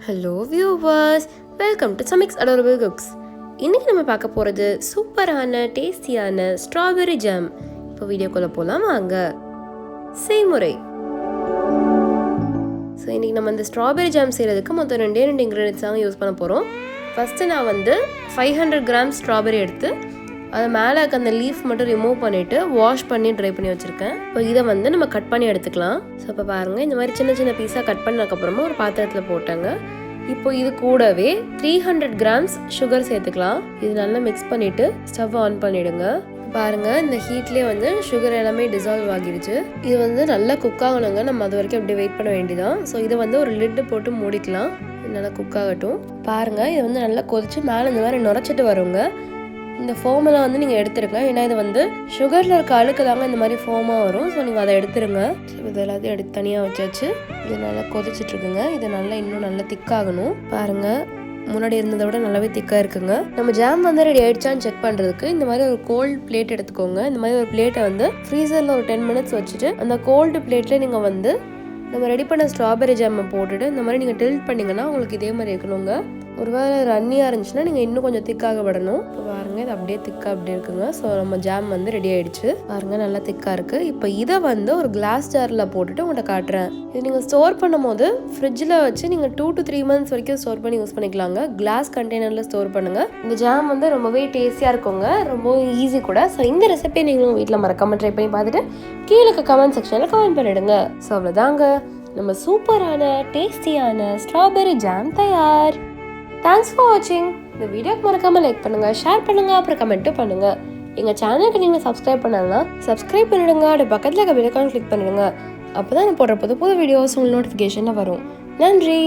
Hello viewers, welcome to Sami's adorable cooks. இன்றைக்கி நம்ம பார்க்க போகிறது சூப்பரான டேஸ்டியான ஸ்ட்ராபெரி ஜாம். இப்போ வீடியோக்குள்ளே போகலாம் வாங்க. செய்முறை. ஸோ இன்றைக்கி நம்ம இந்த ஸ்ட்ராபெரி ஜாம் செய்கிறதுக்கு மொத்தம் ரெண்டு இன்க்ரீடியன்ஸ் தான் யூஸ் பண்ண போகிறோம். ஃபஸ்ட்டு நான் 500 கிராம் ஸ்ட்ராபெரி எடுத்து அதை மேலே இருக்க அந்த லீஃப் மட்டும் ரிமூவ் பண்ணிவிட்டு வாஷ் பண்ணி ட்ரை பண்ணி வச்சுருக்கேன். இப்போ இதை நம்ம கட் பண்ணி எடுத்துக்கலாம். ஸோ இப்போ பாருங்கள், இந்த மாதிரி சின்ன சின்ன பீஸாக கட் பண்ணதுக்கப்புறமா ஒரு பாத்திரத்தில் போட்டாங்க. இப்போ இது கூடவே 300 கிராம்ஸ் சுகர் சேர்த்துக்கலாம். இது நல்லா மிக்ஸ் பண்ணிவிட்டு ஸ்டவ் ஆன் பண்ணிவிடுங்க. பாருங்கள், இந்த ஹீட்லேயே சுகர் எல்லாமே டிசால்வ் ஆகிடுச்சு. இது நல்லா குக் ஆகணுங்க. நம்ம அது வரைக்கும் அப்படியே வெயிட் பண்ண வேண்டியதான். ஸோ இதை ஒரு லிட்டு போட்டு மூடிக்கலாம். நல்லா குக் ஆகட்டும். பாருங்கள், இது நல்லா கொதிச்சு மேலே இந்த மாதிரி நுரைச்சிட்டு வருங்க. இந்த ஃபோமெல்லாம் நீங்கள் எடுத்துருங்க. ஏன்னா இது சுகரில் இருக்க அழுக்கு தாங்க இந்த மாதிரி ஃபோமாக வரும். ஸோ நீங்கள் அதை எடுத்துருங்க. ஸோ இது எல்லாத்தையும் எடுத்து தனியாக வச்சாச்சு. இது நல்லா கொதிச்சிட்ருக்குங்க. இது நல்லா இன்னும் நல்லா திக்காகணும். பாருங்கள், முன்னாடி இருந்ததை விட நல்லாவே திக்காக இருக்குங்க. நம்ம ஜாம் ரெடி ஆயிடுச்சான்னு செக் பண்ணுறதுக்கு இந்த மாதிரி ஒரு கோல்டு பிளேட் எடுத்துக்கோங்க. இந்த மாதிரி ஒரு பிளேட்டை ஃப்ரீசரில் ஒரு 10 மினிட்ஸ் வச்சுட்டு அந்த கோல்டு பிளேட்டில் நீங்கள் நம்ம ரெடி பண்ண ஸ்ட்ராபெரி ஜாமை போட்டுட்டு இந்த மாதிரி நீங்கள் டில்ட் பண்ணிங்கன்னா உங்களுக்கு இதே மாதிரி இருக்கணுங்க. ஒருவேளை ரன்னியாக இருந்துச்சுன்னா நீங்கள் இன்னும் கொஞ்சம் திக்காக விடணும். இப்போ பாருங்கள், இது அப்படியே திக்காக அப்படியே இருக்குங்க. ஸோ நம்ம ஜாம் ரெடி ஆகிடுச்சு. பாருங்கள், நல்லா திக்காக இருக்குது. இப்போ இதை ஒரு கிளாஸ் ஜாரில் போட்டுட்டு உங்கள்கிட்ட காட்டுறேன். இது நீங்கள் ஸ்டோர் பண்ணும் போது ஃப்ரிட்ஜில் வச்சு நீங்கள் 2 to 3 months வரைக்கும் ஸ்டோர் பண்ணி யூஸ் பண்ணிக்கலாங்க. கிளாஸ் கண்டெய்னரில் ஸ்டோர் பண்ணுங்கள். இந்த ஜாம் ரொம்பவே டேஸ்டியாக இருக்குங்க. ரொம்ப ஈஸி கூட. ஸோ இந்த ரெசிபியை நீங்களும் வீட்டில் மறக்காமல் ட்ரை பண்ணி பார்த்துட்டு கீழே கமெண்ட் செக்ஷனில் கமெண்ட் பண்ணிவிடுங்க. ஸோ அவ்வளோதாங்க, நம்ம சூப்பரான டேஸ்டியான ஸ்ட்ராபெரி ஜாம் தயார். தேங்க்ஸ் ஃபார் வாட்சிங். இந்த வீடியோக்கு மறக்காமல் லைக் பண்ணுங்கள், ஷேர் பண்ணுங்கள், அப்புறம் கமெண்ட்டும் பண்ணுங்கள். எங்கள் சேனலுக்கு நீங்கள் சப்ஸ்கிரைப் பண்ணலாம், சப்ஸ்கிரைப் பண்ணிவிடுங்க. அது பக்கத்தில் இருக்க பெல் ஐகான் கிளிக் பண்ணிவிடுங்க. அப்போ தான் நான் போடுற புது வீடியோஸ் உங்களுக்கு நோட்டிஃபிகேஷனில் வரும். நன்றி.